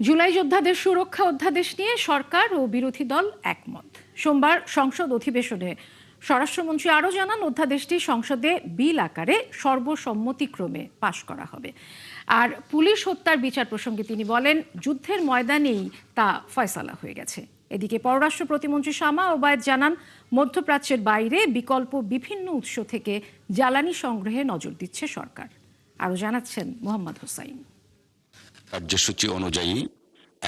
জুলাই যোদ্ধাদের সুরক্ষা অধ্যাদেশ নিয়ে সরকার ও বিরোধী দল একমত। সোমবার সংসদ অধিবেশনে স্বরাষ্ট্রমন্ত্রী আরও জানান, অধ্যাদেশটি সংসদে বিল আকারে সর্বসম্মতিক্রমে পাশ করা হবে। আর পুলিশ হত্যার বিচার প্রসঙ্গে তিনি বলেন, যুদ্ধের ময়দানেই তা ফয়সালা হয়ে গেছে। এদিকে পররাষ্ট্র প্রতিমন্ত্রী শামা ওবায়েদ জানান, মধ্যপ্রাচ্যের বাইরে বিকল্প বিভিন্ন উৎস থেকে জ্বালানি সংগ্রহে নজর দিচ্ছে সরকার। আরও জানাচ্ছেন মোহাম্মদ হোসাইন। কার্যসূচি অনুযায়ী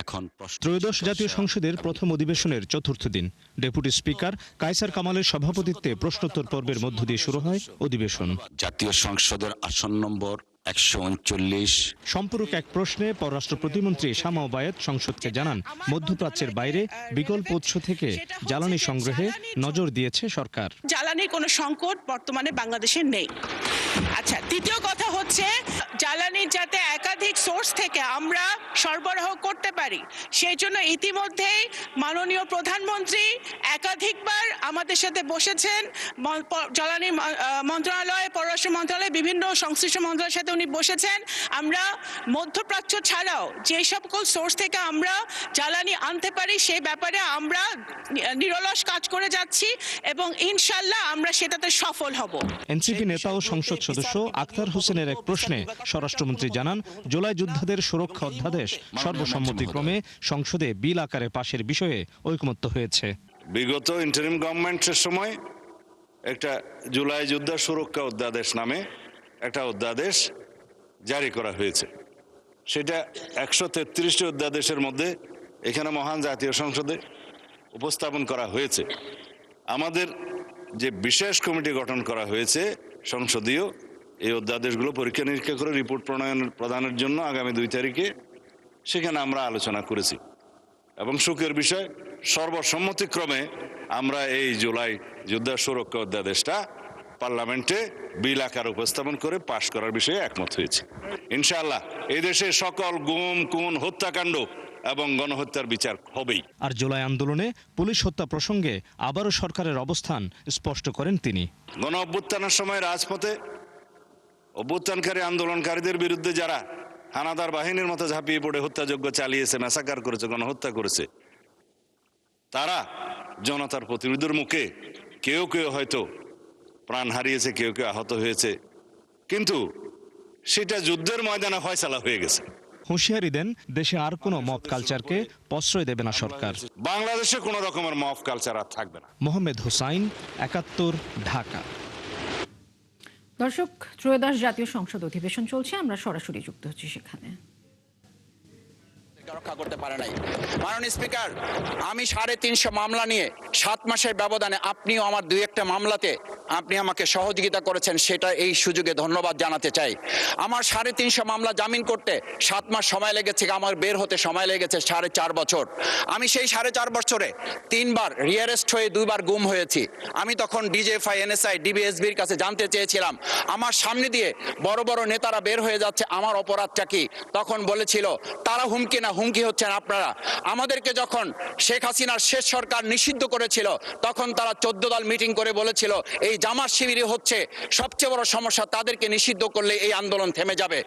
এখন ত্রয়োদশ জাতীয় সংসদের প্রথম অধিবেশনের চতুর্থ দিন ডেপুটি স্পিকার কায়সার কামালের সভাপতিত্বে প্রশ্নোত্তর পর্বের মধ্য দিয়ে শুরু হয় অধিবেশন। জাতীয় সংসদের আসন নম্বর 139। সম্পূরক এক প্রশ্নে পররাষ্ট্র প্রতিমন্ত্রী শামা ওবায়েদ সংসদকে জানান, মধ্যপ্রাচ্যের বাইরে বিকল্প উৎস থেকে জ্বালানি সংগ্রহে নজর দিয়েছে সরকার। জ্বালানির কোনো সংকট বর্তমানে বাংলাদেশে নেই। আচ্ছা, দ্বিতীয় কথা হচ্ছে জ্বালানির যাতে একাধিক সোর্স থেকে আমরা সরবরাহ করতে পারি, সেই জন্য ইতিমধ্যেই মাননীয় প্রধানমন্ত্রী একাধিকবার আমাদের সাথে বসেছেন। জ্বালানি মন্ত্রণালয়, পররাষ্ট্র মন্ত্রণালয়, বিভিন্ন সংশ্লিষ্ট মন্ত্রণালয়ের সাথে উনি বসেছেন। আমরা মধ্যপ্রাচ্য ছাড়াও যে সকল সোর্স থেকে আমরা জ্বালানি আনতে পারি সেই ব্যাপারে আমরা নিরলস কাজ করে যাচ্ছি এবং ইনশাল্লাহ আমরা সেটাতে সফল হব। এনসিপি নেতা ও সংসদ সদস্য আখতার হোসেনের এক প্রশ্নে স্বরাষ্ট্রমন্ত্রী জানান, জুলাই যোদ্ধাদের সুরক্ষা অধ্যাদেশ সর্বসম্মতিক্রমে সংসদে বিল আকারে পাশের বিষয়ে ঐকমত্য হয়েছে। বিগত ইন্টারিম গভর্নমেন্টের সময় একটা জুলাই যোদ্ধা সুরক্ষা অধ্যাদেশ নামে একটা অধ্যাদেশ জারি করা হয়েছে। সেটা 133টি অধ্যাদেশের মধ্যে এখানে মহান জাতীয় সংসদে উপস্থাপন করা হয়েছে। আমাদের যে বিশেষ কমিটি গঠন করা হয়েছে সংসদীয়, এই অধ্যাদেশগুলো পরীক্ষা নিরীক্ষা করে রিপোর্ট প্রদানের জন্য আগামী 2 তারিখে সেখানে আমরা আলোচনা করেছি এবং সুখের বিষয় সর্বসম্মতিক্রমে আমরা এই জুলাই যোদ্ধা সুরক্ষা অধ্যাদেশটা পার্লামেন্টে বিল আকারে উপস্থাপন করে পাশ করার বিষয়ে একমত হয়েছে। ইনশাআল্লাহ এই দেশে সকল গুম, খুন, হত্যাকাণ্ড এবং গণহত্যার বিচার হবেই। আর জুলাই আন্দোলনে পুলিশ হত্যা প্রসঙ্গে আবারও সরকারের অবস্থান স্পষ্ট করেন তিনি। গণ অভ্যুত্থানের সময় রাজপথে অভ্যুত্থানকারী আন্দোলনকারীদের বিরুদ্ধে যারা হানাদার বাহিনীর মতো ঝাঁপিয়ে পড়ে হত্যাযজ্ঞ চালিয়েছে, ম্যাসাকার করেছে, গণহত্যা করেছে, তারা জনতার প্রতিরোধের মুখে কেউ কেউ হয়তো প্রাণ হারিয়েছে, কেউ কেউ আহত হয়েছে, কিন্তু সেটা যুদ্ধের ময়দানে ফয়সালা হয়ে গেছে। হুঁশিয়ারি দেন, দেশে আর কোনো মব কালচারকে প্রশ্রয় দেবে না সরকার। বাংলাদেশে কোনো রকমের মব কালচার আর থাকবে না। মোহাম্মদ হোসাইন, 71, ঢাকা। দর্শক, ত্রয়োদশ জাতীয় সংসদ অধিবেশন চলছে, আমরা সরাসরি যুক্ত হচ্ছি সেখানে। রক্ষা করতে পারে নাই মাননীয় স্পিকার, আমি 350 মামলা নিয়ে 7 মাসের ব্যবধানে, আপনিও আমার 2-1টা মামলাতে আপনি আমাকে সহযোগিতা করেছেন, সেটা এই সুযোগে ধন্যবাদ জানাতে চাই। আমার 350 মামলা জামিন করতে 7 মাস সময় লেগেছে, আমার বের হতে সময় লেগেছে 4.5 বছর। আমি সেই 4.5 বছরে 3বার রিয়ারেস্ট হয়ে 2বার গুম হয়েছি। আমি তখন ডিজিএফআই, এনএসআই, ডিবিএসবির কাছে জানতে চেয়েছিলাম, আমার সামনে দিয়ে বড় বড় নেতারা বের হয়ে যাচ্ছে, আমার অপরাধটা কি? তখন বলেছিল তারা হুমকি না, হুমকি হচ্ছেন আপনারা। আমাদেরকে যখন শেখ হাসিনার শেষ সরকার নিষিদ্ধ করেছিল, তখন তারা 14 দল মিটিং করে বলেছিল এই জামাত শিবিরই হচ্ছে সবচেয়ে বড় সমস্যা, তাদেরকে নিষিদ্ধ করলে এই আন্দোলন থেমে যাবে।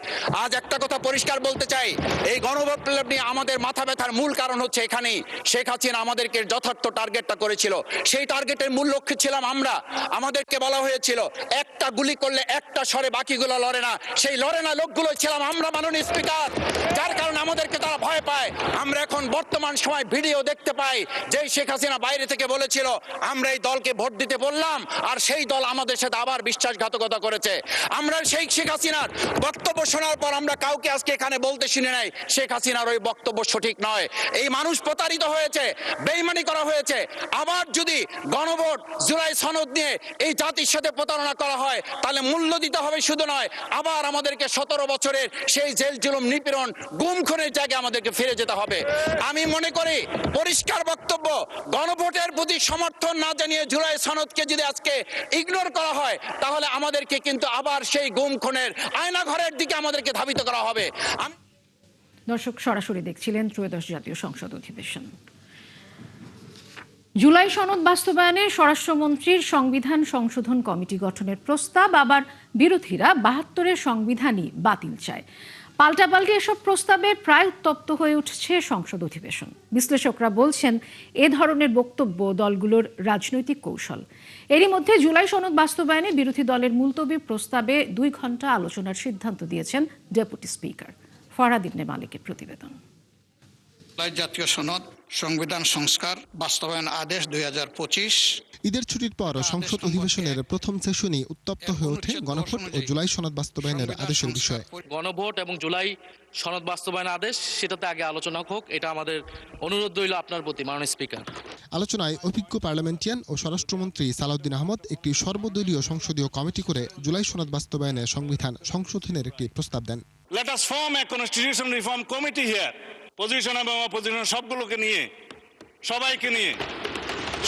আজ একটা কথা পরিষ্কার বলতে চাই, এই গণবিপ্লব নিয়ে আমাদের মাথা ব্যথার মূল কারণ হচ্ছে এখানেই। শেখ হাসিনা আমাদেরকে যথার্থ টার্গেটটা করেছিল, সেই টার্গেটের মূল লক্ষ্য ছিলাম আমরা। আমাদেরকে বলা হয়েছিল একটা গুলি করলে একটা সরে বাকিগুলো লড়ে না, সেই লড়ে না লোকগুলো ছিলাম আমরা মাননীয় স্পিকার, যার কারণে আমাদেরকে তারা ভয় পায়। আমরা এখন বর্তমান সময় ভিডিও দেখতে পাই যে শেখ হাসিনা বাইরে থেকে বলেছিল আমরা এই দলকে ভোট দিতে বললাম, আর সেই দল আমাদের সাথে আবার বিশ্বাসঘাতকতা করেছে। আমরা সেই শেখ হাসিনার বক্তব্য শোনার পর আমরা কাউকে আজকে এখানে বলতে শুনে নাই শেখ হাসিনার ওই বক্তব্য সঠিক নয়। এই মানুষ প্রতারিত হয়েছে, বেইমানি করা হয়েছে। আবার যদি গণভোট, জুলাই সনদ নিয়ে এই জাতির সাথে প্রতারণা করা হয়, তাহলে মূল্য দিতে হবে শুধু নয়, আবার আমাদেরকে 17 বছরের সেই জেল জুলুম, নিপীড়ন, গুম খুনের জায়গায় আমাদেরকে ফিরে যেতে হবে। আমি মনে করি পরিষ্কার বক্তব্য, গণভোটের প্রতি সমর্থন না জানিয়ে জুলাই সনদকে যদি আজকে ইগনোর করা হয়, তাহলে আমাদেরকে কিন্তু আবার সেই গুম খুনের আয়নাঘরের দিকে আমাদেরকে ধাবিত করা হবে। দর্শক, সরাসরি দেখছিলেন ত্রয়োদশ জাতীয় সংসদ অধিবেশন। জুলাই সনদ বাস্তবায়নে স্বরাষ্ট্রমন্ত্রীর সংবিধান সংশোধন কমিটি গঠনের প্রস্তাব, আবার বিরোধীরা 72-এর সংবিধানই বাতিল চায়। পাল্টাপাল্টি এসব প্রস্তাবে প্রায় উত্তপ্ত হয়ে উঠছে সংসদ অধিবেশন। বিশ্লেষকরা বলছেন এ ধরনের বক্তব্য দলগুলোর রাজনৈতিক কৌশল। এরই মধ্যে জুলাই সনদ বাস্তবায়নে বিরোধী দলের মুলতবি প্রস্তাবে 2 ঘন্টা আলোচনার সিদ্ধান্ত দিয়েছেন ডেপুটি স্পিকার। ফরহাদ ইবনে মালিকের প্রতিবেদন। জাতীয় সনদ সংবিধান সংস্কার বাস্তবায়ন আদেশ 2025। ঈদের ছুটির পর সংসদ অধিবেশনের প্রথম সেশনই উত্তপ্ত হয়ে ওঠে গণভোট ও জুলাই সনদ বাস্তবায়নের আদেশের বিষয়ে। গণভোট এবং জুলাই সনদ বাস্তবায়ন আদেশ সেটাতে আগে আলোচনা হোক, এটা আমাদের অনুরোধ রইল আপনার প্রতি মাননীয় স্পিকার। আলোচনায় অভিজ্ঞ পার্লামেন্টিয়ান ও স্বরাষ্ট্রমন্ত্রী সালাউদ্দিন আহমদ একটি সর্বদলীয় সংসদীয় কমিটি করে জুলাই সনদ বাস্তবায়নে সংবিধান সংশোধনের একটি প্রস্তাব দেন। Let us form a constitution reform committee here. Position এবং অপোজিশন সবগুলোকে নিয়ে, সবাইকে নিয়ে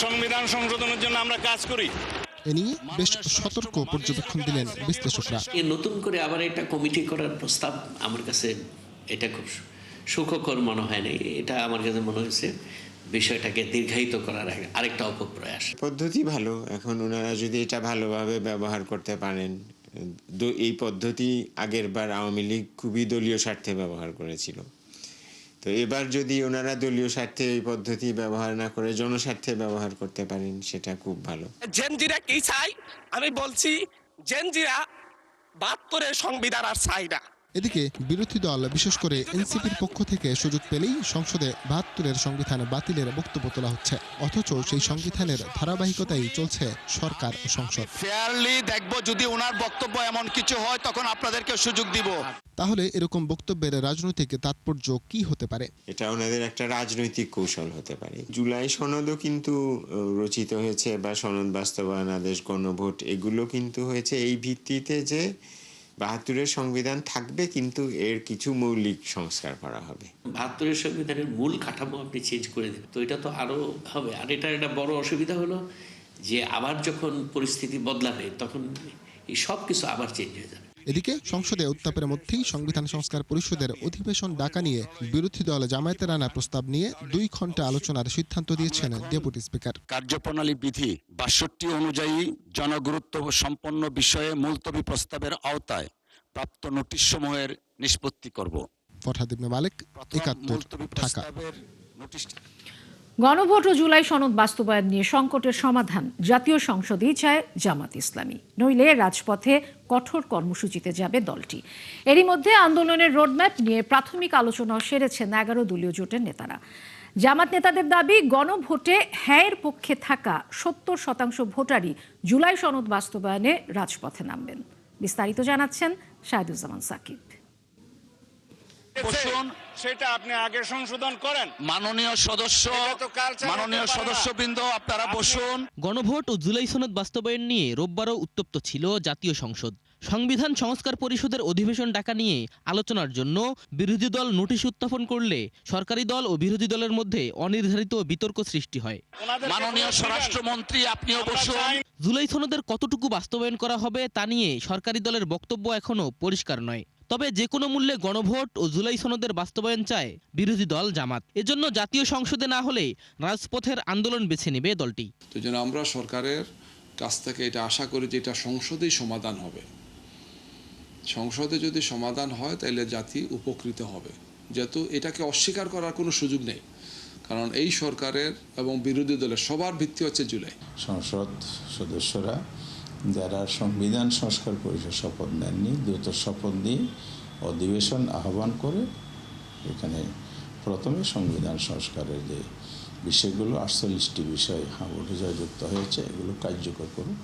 সংবিধান সংশোধনের জন্য আমরা কাজ করি। এ নিয়ে বেশ সতর্ক পর্যবেক্ষণ দিলেন বিশ্লেষকরা। নতুন করে আবার এটা কমিটি করার প্রস্তাব আমার কাছে এটা খুব সুখকর মনে হয় না। এটা আমার কাছে মনে হয়েছে বিষয়টাকে দীর্ঘায়িত করার আরেকটা অপপ্রয়াস। পদ্ধতি ভালো, এখন ওনারা যদি এটা ভালোভাবে ব্যবহার করতে পারেন। এই পদ্ধতি আগের বার আওয়ামী লীগ খুবই দলীয় স্বার্থে ব্যবহার করেছিল, তো এবার যদি ওনারা দলীয় স্বার্থে এই পদ্ধতি ব্যবহার না করে জনস্বার্থে ব্যবহার করতে পারেন সেটা খুব ভালো। জেনজিরা কি চাই? আমি বলছি জেনজিরা 72-এর সংবিধান আর চাই না। এদিকে বিরোধী দল বিশেষ করে এনসিপির পক্ষ থেকে সুযোগ পেলেই সংসদে 72-এর সংবিধান বাতিলের বক্তব্য তোলা হচ্ছে, অথচ সেই সংবিধানের ধারাবাহিকতাই চলছে সরকার ও সংসদ। ফেয়ারলি দেখব, যদি ওনার বক্তব্য এমন কিছু হয় তখন আপনাদেরকে সুযোগ দিব। তাহলে এরকম বক্তব্যের রাজনৈতিক তাৎপর্য কি হতে পারে? এটা ওনাদের একটা রাজনৈতিক কৌশল হতে পারে। জুলাই সনদও কিন্তু রচিত হয়েছে, বা সনদ বাস্তবায়ন আদেশ, গণভোট, এগুলো কিন্তু হয়েছে এই ভিত্তিতে যে 72-এর সংবিধান থাকবে, কিন্তু এর কিছু মৌলিক সংস্কার করা হবে। 72-এর সংবিধানের মূল কাঠামো আপনি চেঞ্জ করে দেবেন, তো এটা তো আরো হবে। আর এটা একটা বড় অসুবিধা হলো যে আবার যখন পরিস্থিতি বদলাবে তখন এই সব কিছু আবার চেঞ্জ হয়ে যাবে। এদিকে সংসদে উত্তাপের মধ্যেই সংবিধান সংস্কার পরিষদের অধিবেশন ডাকা নিয়ে বিরোধী দল জামায়াতের আনা প্রস্তাব নিয়ে 2 ঘন্টা আলোচনার সিদ্ধান্ত দিয়েছেন ডেপুটি স্পিকার। কার্যপ্রণালী বিধি 62 অনুযায়ী জনগুরুত্ব সম্পন্ন বিষয়ে মুলতবি প্রস্তাবের আওতায় প্রাপ্ত নোটিশ সমূহের নিষ্পত্তি করব। ফরহাদ ইবনে মালিক, 71, ঢাকা। গণভোট ও জুলাই সনদ বাস্তবায়ন নিয়ে সংকটের সমাধান জাতীয় সংসদেই চায় জামাত ইসলামী, নইলে রাজপথে কঠোর কর্মসূচিতে যাবে দলটি। এরই মধ্যে আন্দোলনের রোডম্যাপ নিয়ে প্রাথমিক আলোচনা সেরেছেন 11 দলীয় জোটের নেতারা। জামাত নেতাদের দাবি, গণভোটে হ্যাঁয়ের পক্ষে থাকা 70% ভোটারই জুলাই সনদ বাস্তবায়নে রাজপথে নামবেন। বিস্তারিত জানাচ্ছেন শাহিদুজ্জামান সাকিব। সেটা আপনি আগে সংশোধন করেন। মাননীয় সদস্যবৃন্দ, আপনারা বসুন। গণভোট ও জুলাই সনদ বাস্তবায়ন নিয়ে রোববারও উত্তপ্ত ছিল জাতীয় সংসদ। সংবিধান সংস্কার পরিষদের অধিবেশন ডাকা নিয়ে আলোচনার জন্য বিরোধী দল নোটিশ উত্থাপন করলে সরকারি দল ও বিরোধী দলের মধ্যে অনির্ধারিত বিতর্ক সৃষ্টি হয়। মাননীয় স্বরাষ্ট্রমন্ত্রী, আপনিও বসুন। জুলাই সনদের কতটুকু বাস্তবায়ন করা হবে তা নিয়ে সরকারি দলের বক্তব্য এখনো পরিষ্কার নয়। তবে যে কোনো মূল্যে গণভোট ও জুলাই সনদের বাস্তবায়ন চায় বিরোধী দল জামাত। এজন্য জাতীয় সংসদে না হলে রাজপথের আন্দোলন বেছে নেবে দলটি। তো যেন আমরা সরকারের কাছ থেকে এটা আশা করি যে এটা সংসদেই সমাধান হবে। সংসদে যদি সমাধান হয় তাহলে জাতি উপকৃত হবে, যেহেতু এটাকে অস্বীকার করার কোনো সুযোগ নেই, কারণ এই সরকারের এবং বিরোধী দলের সবার ভিত্তি হচ্ছে জুলাই। সংসদ সদস্যরা যারা সংবিধান সংস্কার পরিষদ শপথ নেননি, দ্রুত শপথ নিয়ে অধিবেশন আহ্বান করে এখানে প্রথমে সংবিধান সংস্কারের যে বিষয়গুলো 48টি বিষয় ভোটে যুক্ত হয়েছে এগুলো কার্যকর করুন।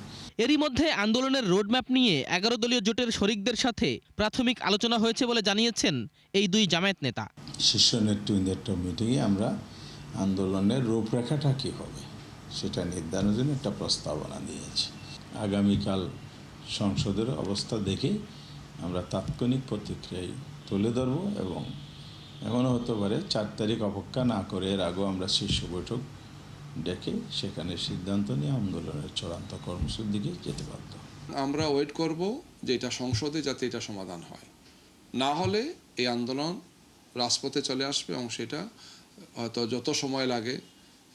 এরই মধ্যে আন্দোলনের রোডম্যাপ নিয়ে 11 দলীয় জোটের শরিকদের সাথে প্রাথমিক আলোচনা হয়েছে বলে জানিয়েছেন এই 2 জামায়াত নেতা। শীর্ষ নেতৃবৃন্দের একটা মিটিংয়ে আমরা আন্দোলনের রূপরেখাটা কী হবে সেটা নির্ধারণের জন্য একটা প্রস্তাবনা দিয়েছি। আগামীকাল সংসদের অবস্থা দেখে আমরা তাৎক্ষণিক প্রতিক্রিয়ায় তুলে ধরব, এবং এমনও হতে পারে 4 তারিখ অপেক্ষা না করে এর আগেও আমরা শীর্ষ বৈঠক ডেকে সেখানে সিদ্ধান্ত নিয়ে আন্দোলনের চূড়ান্ত কর্মসূচির দিকে যেতে বাধ্য। আমরা ওয়েট করব যে এটা সংসদে যাতে এটা সমাধান হয়, না হলে এই আন্দোলন রাজপথে চলে আসবে, এবং সেটা হয়তো যত সময় লাগে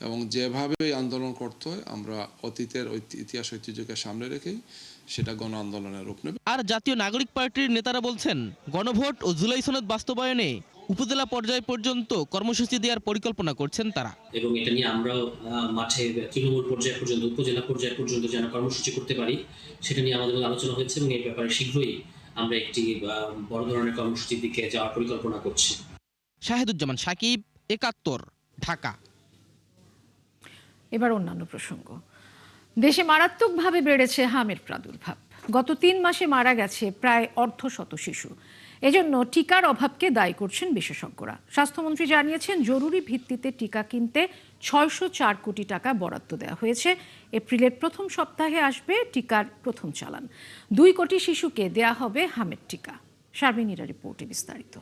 এবং যেভাবে এই আন্দোলন করতে হয় আমরা অতীতের ইতিহাস ঐতিহ্যকে সামনে রেখেই সেটা গণ আন্দোলনের রূপ নেবে। আর জাতীয় নাগরিক পার্টির নেতারা বলছেন, গণভোট ও জুলাই সনদ বাস্তবায়নে উপজেলা পর্যায় পর্যন্ত কর্মসূচি দেওয়ার পরিকল্পনা করছেন তারা। এবং এটা নিয়ে আমরাও মাঠে তৃণমূল পর্যায় পর্যন্ত, উপজেলা পর্যায় পর্যন্ত যেন কর্মসূচি করতে পারি, সেটা নিয়ে আমাদের আলোচনা হয়েছে এবং এই ব্যাপারে শীঘ্রই আমরা একটি বড় ধরনের কর্মসূচির দিকে যাওয়ার পরিকল্পনা করছি। শাহেদুজ্জামান সাকিব, ৭১, ঢাকা। এবার অন্যান্য প্রসঙ্গ। দেশে মারাত্মকভাবে বেড়েছে হামের প্রাদুর্ভাব। গত ৩ মাসে মারা গেছে প্রায় অর্ধশত শিশু। এজন্য টিকার অভাবকে দায়ী করছেন বিশেষজ্ঞরা। স্বাস্থ্যমন্ত্রী জানিয়েছেন, জরুরি ভিত্তিতে টিকা কিনতে ৬০৪ কোটি টাকা বরাদ্দ দেওয়া হয়েছে। এপ্রিলের প্রথম সপ্তাহে আসবে টিকার প্রথম চালান। ২ কোটি শিশুকে দেয়া হবে হামের টিকা। শারমিনীরা রিপোর্টে বিস্তারিত।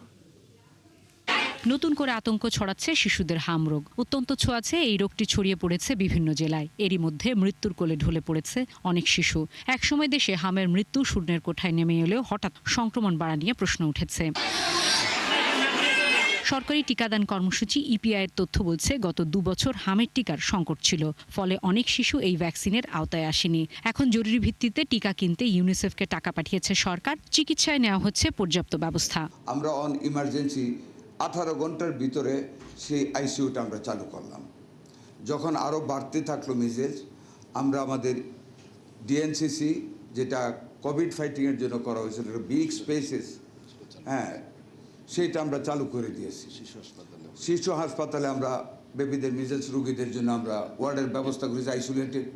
নতুন করে আতঙ্ক ছড়াচ্ছে শিশুদের হাম রোগ। অত্যন্ত ছোঁয়াচে এই রোগটি ছড়িয়ে পড়েছে বিভিন্ন জেলায়। এরই মধ্যে মৃত্যুর কোলে ঢলে পড়েছে অনেক শিশু। একসময় দেশে হামের মৃত্যু শূন্যের কোঠায় নেমে এলেও হঠাৎ সংক্রমণ বাড়া নিয়ে প্রশ্ন উঠেছে। সরকারি টিকাদান কর্মসূচি ইপিআইয়ের তথ্য বলছে, গত ২ বছর হামের টিকার সংকট ছিল। ফলে অনেক শিশু এই ভ্যাকসিনের আওতায় আসেনি। এখন জরুরি ভিত্তিতে টিকা কিনতে ইউনিসেফকে টাকা পাঠিয়েছে সরকার। চিকিৎসায় নেওয়া হচ্ছে পর্যাপ্ত ব্যবস্থা। আমরা অন ইমার্জেন্সি 18 ঘন্টার ভিতরে সেই আইসিইউটা আমরা চালু করলাম। যখন আরও বাড়তে থাকলো মিজেলস, আমরা আমাদের ডিএনসিসি, যেটা কোভিড ফাইটিংয়ের জন্য করা হয়েছিল, বিগ স্পেসেস, হ্যাঁ, সেইটা আমরা চালু করে দিয়েছি। শিশু হাসপাতালে আমরা বেবিদের মিজেলস রোগীদের জন্য আমরা ওয়ার্ডের ব্যবস্থা করেছি, আইসোলেটেড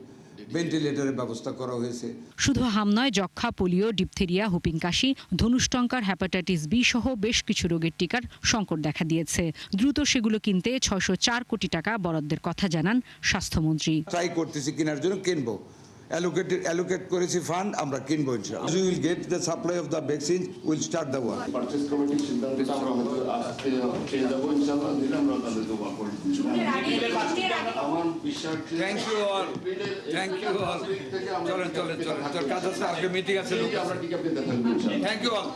ভেন্টিলেটরের ব্যবস্থা করা হয়েছে। শুধু হাম নয়, যক্ষা, পোলিও, ডিপথেরিয়া, হুপিং কাশি, ধনুষ্টঙ্কার, হেপাটাইটিস বি সহ বেশ কিছু রোগের টিকার সংকট দেখা দিয়েছে। দ্রুত সেগুলো কিনতে ৬০৪ কোটি টাকা বরাদ্দের কথা জানান স্বাস্থ্যমন্ত্রী। ট্রাই করতেছি কেনার জন্য, কিনবো, অ্যালোকেট করেছি ফান্ড, আমরা কিনবো ইনশাআল্লাহ। We will get the supply of the vaccines, we'll start the work. Purchase কমিটির সিদ্ধান্তে আমরা আজকে পেয়ে যাব ইনশাআল্লাহ, দিলে আমরা তাদের জমা করে দিই। আমার বিশ্বাস, thank you all, thank you all. চলেন চলেন চলেন, তোর কাজ আছে, আজকে মিটিং আছে, আমরা টিকা পেতে থাকবো ইনশাআল্লাহ। Thank you all.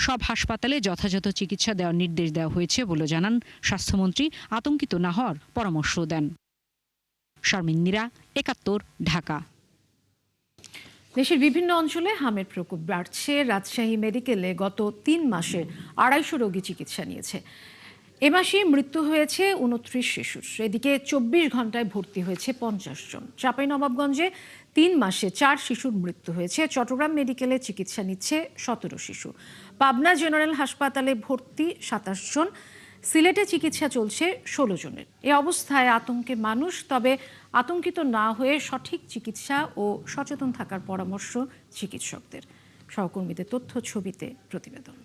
সব হাসপাতালে যথাযথ চিকিৎসা দেওয়ার নির্দেশ দেওয়া হয়েছে বলে জানান স্বাস্থ্যমন্ত্রী। আতঙ্কিত না হওয়ার পরামর্শ দেন। শারমিনীরা, ৭১, ঢাকা। দেশের বিভিন্ন অঞ্চলে হামের প্রকোপ বাড়ছে। রাজশাহী মেডিকেলে গত ৩ মাসে ২৫০ রোগী চিকিৎসা নিয়েছে। এ মাসে মৃত্যু হয়েছে ২৯ শিশুর। এদিকে ২৪ ঘন্টায় ভর্তি হয়েছে ৫০ জন। চাঁপাইনবাবগঞ্জে ৩ মাসে ৪ শিশুর মৃত্যু হয়েছে। চট্টগ্রাম মেডিকেলে চিকিৎসা নিচ্ছে ১৭ শিশু। পাবনা জেনারেল হাসপাতালে ভর্তি ২৭ জন। সিলেটে চিকিৎসা চলছে ১৬ জনের। এ অবস্থায় আতঙ্কে মানুষ, তবে আতঙ্কিত না হয়ে সঠিক চিকিৎসা ও সচেতন থাকার পরামর্শ চিকিৎসকদের। সহকর্মীদের তথ্য ছবিতে প্রতিবেদন।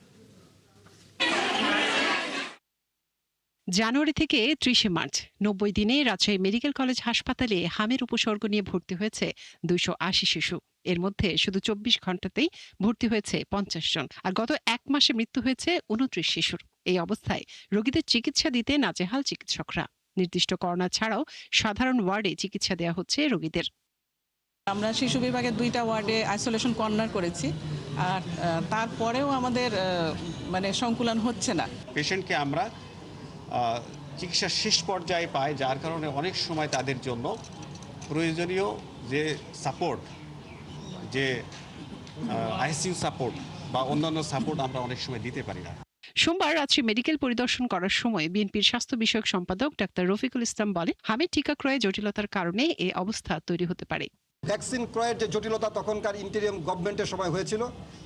জানুয়ারি থেকে ৩০ মার্চ ৯০ দিনে রাজশাহী মেডিকেল কলেজ হাসপাতালে হামের উপসর্গ নিয়ে ভর্তি হয়েছে ২৮০ শিশু। এর মধ্যে শুধু ২৪ ঘন্টাতেই ভর্তি হয়েছে ৫০ জন। আর গত ১ মাসে মৃত্যু হয়েছে ২৯ শিশুর। এই অবস্থায় রোগীদের চিকিৎসা দিতে নাজেহাল চিকিৎসকরা। নির্দিষ্ট করোনা ছাড়াও সাধারণ ওয়ার্ডে চিকিৎসা দেওয়া হচ্ছে রোগীদের। আমরা শিশু বিভাগের 2টা ওয়ার্ডে আইসোলেশন কর্নার করেছি, আর তারপরেও আমাদের সংকুলন হচ্ছে না। পেশেন্টকে আমরা চিকিৎসার শেষ পর্যায়ে পাই, যার কারণে অনেক সময় তাদের জন্য প্রয়োজনীয় যে সাপোর্ট, যে আইসিইউ সাপোর্ট বা অন্যান্য সাপোর্ট আমরা অনেক সময় দিতে পারি না। সোমবার রাজশাহী মেডিকেল পরিদর্শন করার সময় বিএনপির স্বাস্থ্য বিষয়ক সম্পাদক ডাক্তার রফিকুল ইসলাম বলেন, হামের টিকা ক্রয়ে জটিলতার কারণে এই অবস্থা তৈরি হতে পারে। ভ্যাকসিন ক্রয়ের যে জটিলতা তখনকার ইন্টেরিয়াম গভর্নমেন্টের সময় হয়েছিল,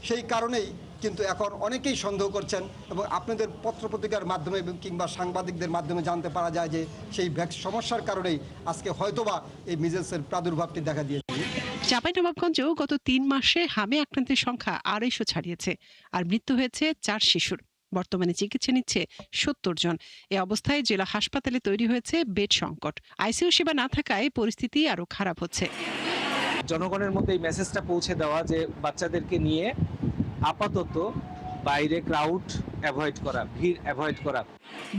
সেই কারণেই কিন্তু এখন অনেকেই সন্দেহ করছেন এবং আপনাদের পত্রপত্রিকার মাধ্যমে কিংবা সাংবাদিকদের মাধ্যমে জানতে পারা যায় যে সেই সমস্যার কারণেই আজকে হয়তোবা এই মিজেলসের প্রাদুর্ভাবটি দেখা দিয়েছে। চাঁপাইনবাবগঞ্জেও গত ৩ মাসে হামে আক্রান্তের সংখ্যা ২৫০ ছাড়িয়েছে, আর মৃত্যু হয়েছে ৪ শিশুর। বর্তমানে চিকিৎসা নিচ্ছে ৭০ জন। এ অবস্থায় জেলা হাসপাতালে তৈরি হয়েছে বেড সংকট। আইসিইউ সেবা না থাকায় পরিস্থিতি আরো খারাপ হচ্ছে। জনগণের মধ্যে এই মেসেজটা পৌঁছে দেওয়া যে বাচ্চাদেরকে নিয়ে আপাতত বাইরে ক্রাউড অ্যাভয়েড করা, ভিড় অ্যাভয়েড করা।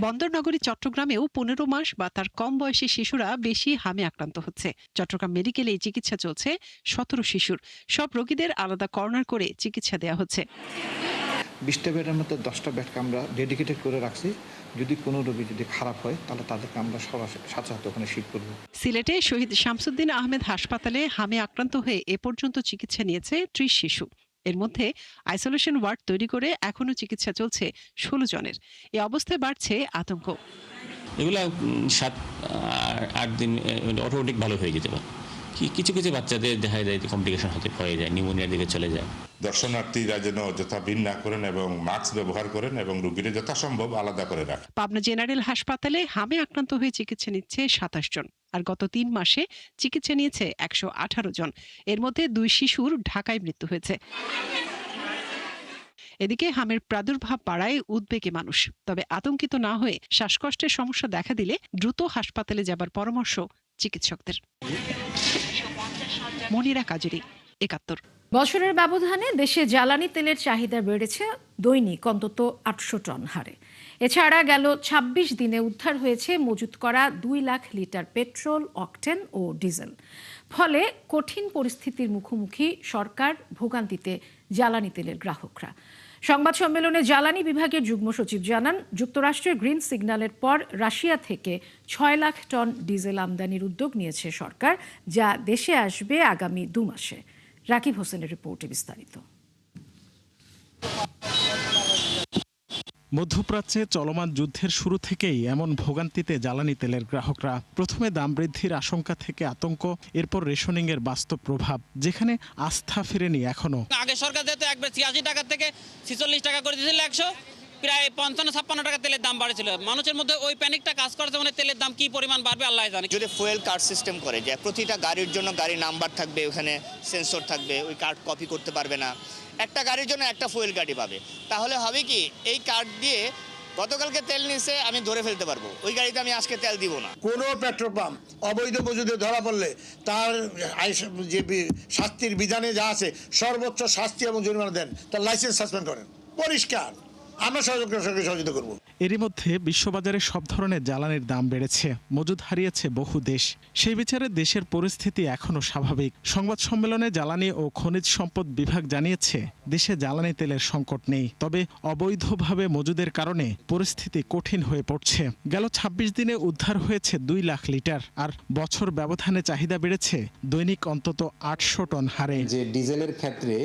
বন্দরনগরী চট্টগ্রামেও ১৫ মাস বা তার কম বয়সী শিশুরা বেশি হামে আক্রান্ত হচ্ছে। চট্টগ্রাম মেডিকেলে চিকিৎসা চলছে ১৭ শিশুর। সব রোগীদের আলাদা কর্নার করে চিকিৎসা দেওয়া হচ্ছে। 20টা বেডের মধ্যে 10টা বেডকে আমরা ডেডিকেটেড করে রাখছি। যদি কোনো রোগী যদি খারাপ হয় তাহলে তাদেরকে আমরা সরাসরি সাথে সাথে ওখানে শিফট করব। সিলেটে শহীদ শামসুদ্দিন আহমেদ হাসপাতালে হামে আক্রান্ত হয়ে এ পর্যন্ত চিকিৎসা নিয়েছে 30 শিশু। এর মধ্যে আইসোলেশন ওয়ার্ড তৈরি করে এখনো চিকিৎসা চলছে 16 জনের। এই অবস্থায় বাড়ছে আতঙ্ক। এগুলা 7-8 দিন অটোমেটিক ভালো হয়ে যেতে পারে। কিছু কিছু বাচ্চাদের দেখা যায় কমপ্লিকেশন হয়ে যায়, নিউমোনিয়ার দিকে চলে যায়। দর্শনার্থীরা যেন যথা ভিড় না করেন এবং মাস্ক ব্যবহার করেন এবং রোগীরা যথাসম্ভব আলাদা করে রাখেন। পাবনা জেনারেল হাসপাতালে হামে আক্রান্ত হয়ে চিকিৎসা নিচ্ছে 27 জন, আর গত 3 মাসে চিকিৎসা নিয়েছে 118 জন। এর মধ্যে 2 শিশুর ঢাকায় মৃত্যু হয়েছে। এদিকে হামের প্রাদুর্ভাব বাড়ায় উদ্বেগে মানুষ। তবে আতঙ্কিত না হয়ে শ্বাসকষ্টের সমস্যা দেখা দিলে দ্রুত হাসপাতালে যাবার পরামর্শ চিকিৎসকদের। মনিরা কাজেরি, 71। বছরের ব্যবধানে দেশে জ্বালানি তেলের চাহিদা বেড়েছে দৈনিক অন্তত 800 টন হারে। এছাড়া গেল 26 দিনে উদ্ধার হয়েছে মজুত করা 2 লাখ লিটার পেট্রোল, অকটেন ও ডিজেল। ফলে কঠিন পরিস্থিতির মুখোমুখি সরকার, ভোগান্তিতে জ্বালানি তেলের গ্রাহকরা। সংবাদ সম্মেলনে জ্বালানি বিভাগের যুগ্ম সচিব জানান, যুক্তরাষ্ট্রের গ্রিন সিগন্যালের পর রাশিয়া থেকে 6 লাখ টন ডিজেল আমদানির উদ্যোগ নিয়েছে সরকার, যা দেশে আসবে আগামী 2 মাসে। রাকিব হোসেনের রিপোর্টে বিস্তারিত। মধ্যপ্রাচ্যে চলমান যুদ্ধের শুরু থেকেই এমন ভোগান্তিতে জ্বালানি তেলের গ্রাহকরা। প্রথমে দাম বৃদ্ধির আশঙ্কা থেকে আতঙ্ক, এরপর রেশনিং এর বাস্তব প্রভাব, যেখানে আস্থা ফিরেনি এখনো। আগে সরকার যেহেতু একবার 86 টাকা থেকে 46 টাকা করে দিয়েছিল 100, প্রায় 55-56 টাকা তেলের দাম বাড়েছিল। মানুষের মধ্যে ওই প্যানিকটা কাজ করছে, মানে তেলের দাম কি পরিমাণ বাড়বে আল্লাহ জানে। যদি ফুয়েল কার্ড সিস্টেম করে যে প্রতিটা গাড়ির জন্য গাড়ি নাম্বার থাকবে, ওখানে সেন্সর থাকবে, ওই কার্ড কপি করতে পারবে না, একটা গাড়ির জন্য একটা ফুয়েল গাড়ি পাবে, তাহলে হবে কি এই কার্ড দিয়ে গতকালকে তেল নিছে আমি ধরে ফেলতে পারবো, ওই গাড়িতে আমি আজকে তেল দিব না। কোনো পেট্রোল পাম্প অবৈধ মজুদে ধরা পড়লে তার যে শাস্তির বিধানে যা আছে সর্বোচ্চ শাস্তি এবং জরিমানা দেন, তার লাইসেন্স সাসপেন্ড করেন, পরিষ্কার। আমরা সহযোগিতা করব। এরই মধ্যে বিশ্ববাজারে সব ধরনের জ্বালানির দাম বেড়েছে, মজুদ হারিয়েছে বহু দেশ। সেই বিচারে দেশের পরিস্থিতি এখনো স্বাভাবিক। সংবাদ সম্মেলনে জ্বালানি ও খনিজ সম্পদ বিভাগ জানিয়েছে, দেশে জ্বালানি তেলের সংকট নেই, তবে অবৈধভাবে মজুদের কারণে পরিস্থিতি কঠিন হয়ে পড়ছে। গেল 26 দিনে উদ্ধার হয়েছে 2 লাখ লিটার, আর বছর ব্যবধানে চাহিদা বেড়েছে দৈনিক অন্তত 800 টন হারে। যে ডিজেলের ক্ষেত্রে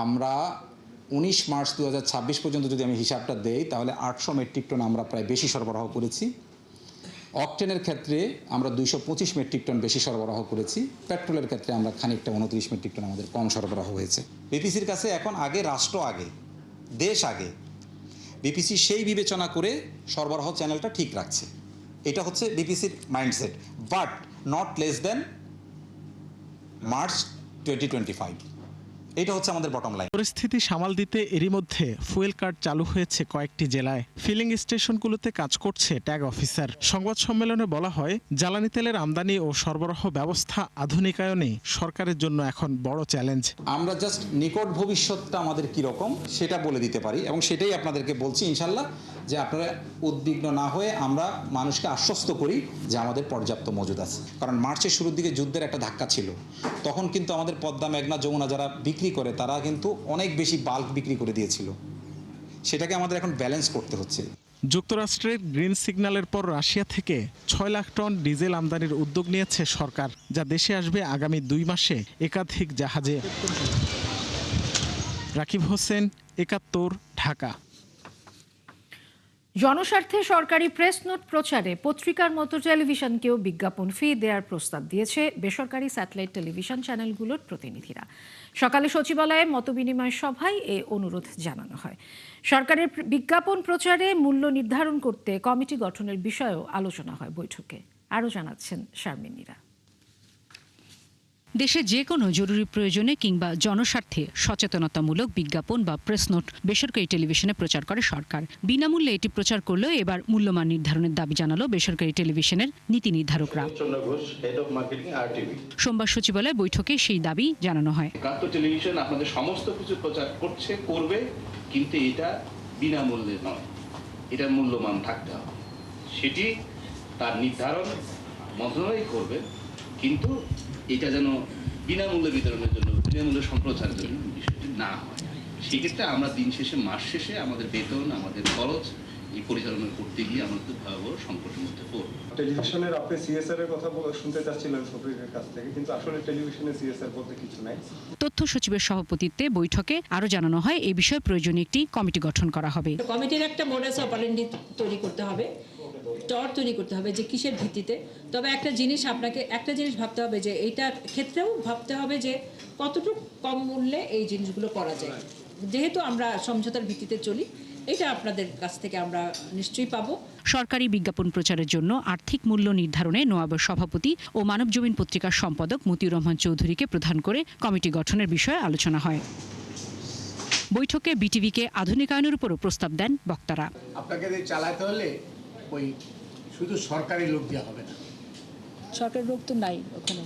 আমরা 19 মার্চ 2026 পর্যন্ত যদি আমি হিসাবটা দেই, তাহলে 800 মেট্রিক টন আমরা প্রায় বেশি সরবরাহ করেছি। অকটেনের ক্ষেত্রে আমরা 225 মেট্রিক টন বেশি সরবরাহ করেছি। পেট্রোলের ক্ষেত্রে আমরা খানিকটা 29 মেট্রিক টন আমাদের কম সরবরাহ হয়েছে। বিপিসির কাছে এখন আগে রাষ্ট্র আগে, দেশ আগে। বিপিসি সেই বিবেচনা করে সরবরাহ চ্যানেলটা ঠিক রাখছে, এটা হচ্ছে বিপিসির mindset, but not less than March 2025। এটা হচ্ছে আমাদের বটম লাইন। পরিস্থিতি সামাল দিতে এরই মধ্যে ফুয়েল কার্ড চালু হয়েছে কয়েকটি জেলায়। ফিলিং স্টেশনগুলোতে কাজ করছে ট্যাগ অফিসার। সংবাদ সম্মেলনে বলা হয়, জ্বালানি তেলের আমদানি ও সরবরাহ ব্যবস্থা আধুনিকায়নে সরকারের জন্য এখন বড় চ্যালেঞ্জ। আমরা জাস্ট নিকট ভবিষ্যৎটা আমাদের কি রকম সেটা বলে দিতে পারি, এবং সেটাই আপনাদেরকে বলছি ইনশাল্লাহ, যে আপনারা উদ্বিগ্ন না হয়ে আমরা মানুষকে আশ্বস্ত করি যে আমাদের পর্যাপ্ত মজুদ আছে। কারণ মার্চের শুরুর দিকে যুদ্ধের একটা ধাক্কা ছিল, তখন কিন্তু আমাদের পদ্মা, মেঘনা, যমুনা যারা বিক্রি করে তারা কিন্তু অনেক বেশি বাল্ক বিক্রি করে দিয়েছিল, সেটাকে আমাদের এখন ব্যালেন্স করতে হচ্ছে। যুক্তরাষ্ট্রের গ্রিন সিগন্যালের পর রাশিয়া থেকে 6 লাখ টন ডিজেল আমদানির উদ্যোগ নিয়েছে সরকার, যা দেশে আসবে আগামী 2 মাসে একাধিক জাহাজে। রাকিব হোসেন, 71, ঢাকা। জনস্বার্থে সরকারি প্রেস নোট প্রচারে পত্রিকার মতো টেলিভিশনকেও বিজ্ঞাপন ফি দেওয়ার প্রস্তাব দিয়েছে বেসরকারি স্যাটেলাইট টেলিভিশন চ্যানেলগুলোর প্রতিনিধিরা। সকালে সচিবালয়ে মতবিনিময় সভায় এ অনুরোধ জানানো হয়। সরকারের বিজ্ঞাপন প্রচারে মূল্য নির্ধারণ করতে কমিটি গঠনের বিষয়েও আলোচনা হয় বৈঠকে। আরও জানাচ্ছেন শারমিনীরা। দেশে যে কোনো জরুরি প্রয়োজনে কিংবা জনস্বার্থে সচেতনতামূলক বিজ্ঞাপন বা প্রেস নোট বেসরকারি টেলিভিশনে প্রচার করে সরকার। বিনামূল্যে এটি প্রচার করলেও এবার মূল্যমান নির্ধারণের দাবি জানালো বেসরকারি টেলিভিশনের নীতি নির্ধারকরা। সোমবার সচিবালয় বৈঠকে সেই দাবি জানানো হয়। টেলিভিশন আপনাদের সমস্ত কিছু প্রচার করবে, কিন্তু এটা বিনামূল্যে নয়, এটার মূল্যমান থাকতে হবে। সেটি তার নির্ধারণ মন্ত্রণালয় করবে, কিন্তু এটা যেন বিনামূল্যে বিতরণের জন্য, বিনামূল্যে সম্প্রচারের জন্য বিষয়টি না হয়, সেক্ষেত্রে আমরা দিন শেষে, মাস শেষে আমাদের বেতন, আমাদের খরচ এই পরিচালনা করতে গিয়ে আমরা খুব ভয়াবহ সংকটের মধ্যে পড়ব। টেলিভিশনের আপনি সিএসআর এর কথা শুনতে চাচ্ছিলেন শফিকের কাছ থেকে, কিন্তু আসলে টেলিভিশনে সিএসআর বলতে কিছু নাই। তথ্য সচিবের সভাপতিত্বে বৈঠকে আরও জানানো হয় এই বিষয়ে প্রয়োজনীয় একটি কমিটি গঠন করা হবে। কমিটির একটা মোডাস অপারেন্ডি তৈরি করতে হবে, টর তৈরি করতে হবে যে কিসের ভিত্তিতে। তবে একটা জিনিস ভাবতে হবে যে এইটার ক্ষেত্রেও ভাবতে হবে যে কতটুকু কম মূল্যে এই জিনিসগুলো করা যায়। যেহেতু আমরা সমঝোতার ভিত্তিতে চলি, এটা আপনাদের কাছ থেকে আমরা নিশ্চয়ই পাবো। সরকারি বিজ্ঞাপন প্রচারের জন্য আর্থিক মূল্য নির্ধারণে নোয়াবের সভাপতি ও মানবজমিন পত্রিকার সম্পাদক মতিউর রহমান চৌধুরীকে প্রধান করে কমিটি গঠনের বিষয়ে আলোচনা হয়। বৈঠকে বিটিভিকে আধুনিকায়নের উপরও প্রস্তাব দেন বক্তারা। আপনাকে চালাতে হলে ওই শুধু সরকারি লোক দেওয়া হবে না, সরকারি লোক তো নাই ওখানে,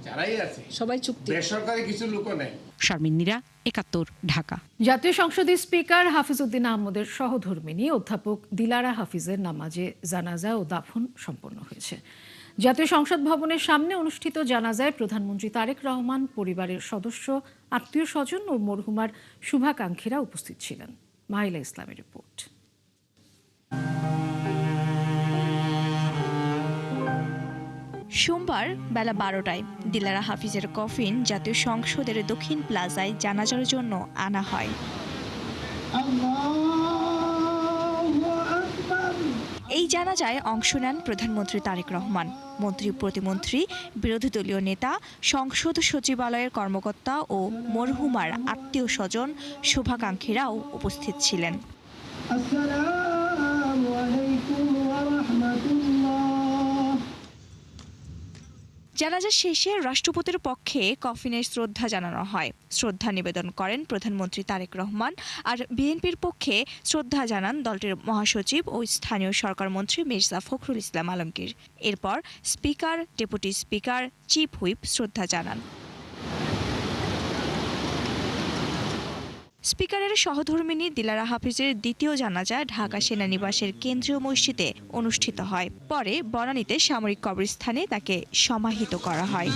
যারাই আছে সবাই চুক্তি, বেসরকারি কিছু লোকও নেই। শারমিন নীরা, ৭১, ঢাকা। জাতীয় সংসদের স্পিকার হাফিজউদ্দিন আহমদের সহধর্মিণী অধ্যাপক দিলারা হাফিজের নামাজে জানাজা ও দাফন সম্পন্ন হয়েছে। জাতীয় সংসদ ভবনের সামনে অনুষ্ঠিত জানাজায় প্রধানমন্ত্রী তারেক রহমান, পরিবারের সদস্য, আত্মীয় স্বজন ও মরহুমার শুভাকাঙ্ক্ষীরা উপস্থিত ছিলেন। মাহিলা ইসলামের রিপোর্ট। সোমবার বেলা ১২টায় দিলারা হাফিজের কফিন জাতীয় সংসদের দক্ষিণ প্লাজায় জানাজার জন্য আনা হয়। এই জানাজায় অংশ নেন প্রধানমন্ত্রী তারেক রহমান, মন্ত্রী, প্রতিমন্ত্রী, বিরোধী দলীয় নেতা, সংসদ সচিবালয়ের কর্মকর্তা ও মরহুমার আত্মীয় স্বজন, শুভাকাঙ্ক্ষীরাও উপস্থিত ছিলেন। জানাজা শেষে রাষ্ট্রপতির পক্ষে কফিনে শ্রদ্ধা জানানো হয়। শ্রদ্ধা নিবেদন করেন প্রধানমন্ত্রী তারেক রহমান, আর বিএনপির পক্ষে শ্রদ্ধা জানান দলটির মহাসচিব ও স্থানীয় সরকার মন্ত্রী মির্জা ফখরুল ইসলাম আলমগীর। এরপর speaker, deputy speaker, chief whip শ্রদ্ধা জানান। স্পিকারের সহধর্মিণী দিলারা হাফিজের দ্বিতীয় জানাজা ঢাকা সেনানিবাসের কেন্দ্রীয় মসজিদে অনুষ্ঠিত হয়। পরে বনানীতে সামরিক কবরস্থানে তাকে সমাহিত করা হয়।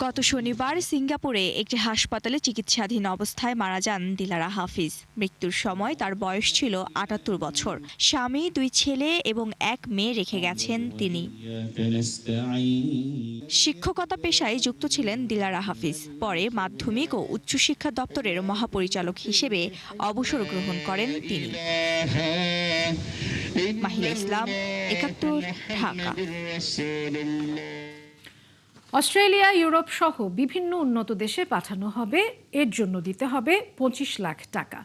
গত শনিবার সিঙ্গাপুরে একটি হাসপাতালে চিকিৎসাধীন অবস্থায় মারা যান দিলারা হাফিজ। মৃত্যুর সময় তার বয়স ছিল ৭৮ বছর। স্বামী, 2 ছেলে এবং 1 মেয়ে রেখে গেছেন তিনি। শিক্ষকতা পেশায় যুক্ত ছিলেন দিলারা হাফিজ। পরে মাধ্যমিক ও উচ্চশিক্ষা দপ্তরের মহাপরিচালক হিসেবে অবসর গ্রহণ করেন তিনি। মাহিলা ইসলাম, ৭১, ঢাকা। অস্ট্রেলিয়া, ইউরোপ সহ বিভিন্ন উন্নত দেশে পাঠানো হবে। এর জন্য দিতে হবে 25 লাখ টাকা।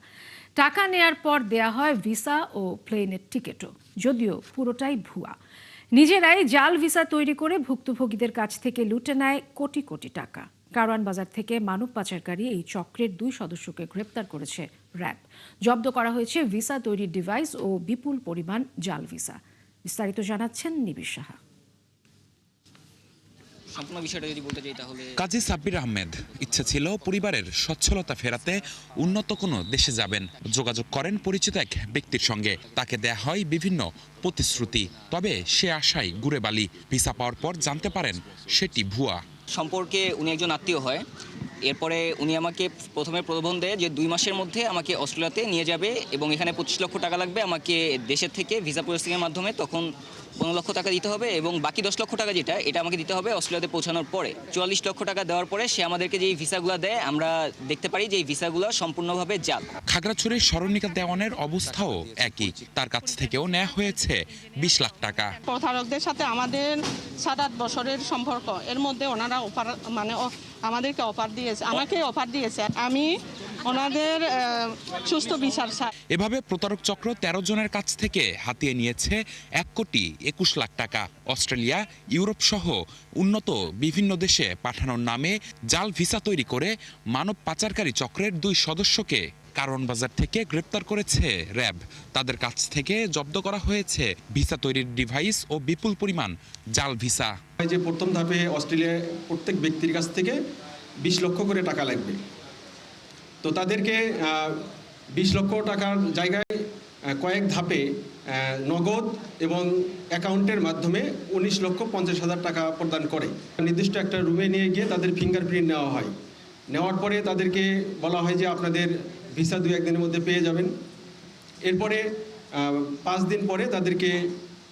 টাকা নেয়ার পর দেয়া হয় ভিসা ও প্লেনের টিকিটও, যদিও পুরোটাই ভুয়া। নিজেরাই জাল ভিসা তৈরি করে ভুক্তভোগীদের কাছ থেকে লুটে নেয় কোটি কোটি টাকা। কারওয়ান বাজার থেকে মানব পাচারকারী এই চক্রের 2 সদস্যকে গ্রেপ্তার করেছে র্যাব। জব্দ করা হয়েছে ভিসা তৈরির ডিভাইস ও বিপুল পরিমাণ জাল ভিসা। বিস্তারিত জানাচ্ছেন নিবিড় সাহা। কাজী সাব্বির আহমেদ ইচ্ছে ছিল পরিবারের সচ্ছলতা ফেরাতে উন্নত কোনো দেশে যাবেন। যোগাযোগ করেন পরিচিত এক ব্যক্তির সঙ্গে। তাকে দেয়া হয় বিভিন্ন প্রতিশ্রুতি, তবে সে আশায় ঘুরে বালি। ভিসা পাওয়ার পর জানতে পারেন সেটি ভুয়া। সম্পর্কে উনি একজন আত্মীয় হয়। এরপরে উনি আমাকে প্রথমে প্রলোভন দেয় যে 2 মাসের মধ্যে আমাকে অস্ট্রেলিয়াতে নিয়ে যাবে এবং এখানে 25 লক্ষ টাকা লাগবে আমাকে দেশের থেকে ভিসা প্রসেসিংয়ের মাধ্যমে। তখন 15 লক্ষ টাকা দিতে হবে এবং বাকি 10 লক্ষ টাকা যেটা, এটা আমাকে দিতে হবে অস্ট্রেলিয়াতে পৌঁছানোর পরে। 44 লক্ষ টাকা দেওয়ার পরে সে আমাদেরকে যে ভিসাগুলো দেয়, আমরা দেখতে পারি যে এই ভিসাগুলো সম্পূর্ণভাবে জাল। খাগড়াছড়ির স্মরণিকা দেওয়ানের অবস্থাও একই। তার কাছ থেকেও নেওয়া হয়েছে 20 লাখ টাকা। প্রতারকদের সাথে আমাদের 7-8 বছরের সম্পর্ক। এর মধ্যে ওনারা আমাদেরকে অফার দিয়েছে, আমাকে অফার দিয়েছে, আমি ওনাদের সুস্থ বিচার চাই। এভাবে প্রতারক চক্র 13 জনের কাছ থেকে হাতিয়ে নিয়েছে 1 কোটি 21 লাখ টাকা। অস্ট্রেলিয়া, ইউরোপ সহ উন্নত বিভিন্ন দেশে পাঠানোর নামে জাল ভিসা তৈরি করে মানব পাচারকারী চক্রের 2 সদস্যকে কারওয়ান বাজার থেকে গ্রেপ্তার করেছে র্যাব। তাদের কাছ থেকে জব্দ করা হয়েছে ভিসা তৈরির ডিভাইস ও বিপুল পরিমাণ জাল ভিসা। যে প্রথম ধাপে অস্ট্রেলিয়ায় প্রত্যেক ব্যক্তির কাছ থেকে 20 লক্ষ করে টাকা লাগবে। তো তাদেরকে 20 লক্ষ টাকার জায়গায় কয়েক ধাপে নগদ এবং অ্যাকাউন্টের মাধ্যমে 19,50,000 টাকা প্রদান করে। নির্দিষ্ট একটা রুমে নিয়ে গিয়ে তাদের ফিঙ্গারপ্রিন্ট নেওয়া হয় নেওয়ার পরে তাদেরকে বলা হয় যে আপনাদের ভিসা 2-1 দিনের মধ্যে পেয়ে যাবেন। এরপরে 5 দিন পরে তাদেরকে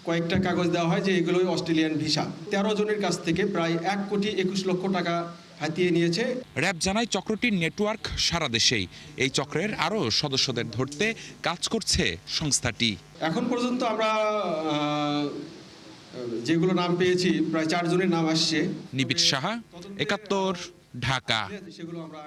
কয়েকটা কাগজ দেওয়া হয় যে এগুলোই অস্ট্রেলিয়ান ভিসা। 13 জনের কাছ থেকে প্রায় 1,21,00,000 টাকা হাতিয়ে নিয়েছে। র্যাব জানায় চক্রটির নেটওয়ার্ক সারা দেশেই। এই চক্রের আরও সদস্যদের ধরতে কাজ করছে সংস্থাটি। এখন পর্যন্ত আমরা যেগুলো নাম পেয়েছি প্রায় 4 জনের নাম আসছে। নিবিড় সাহা, 71, ঢাকা। সেগুলো আমরা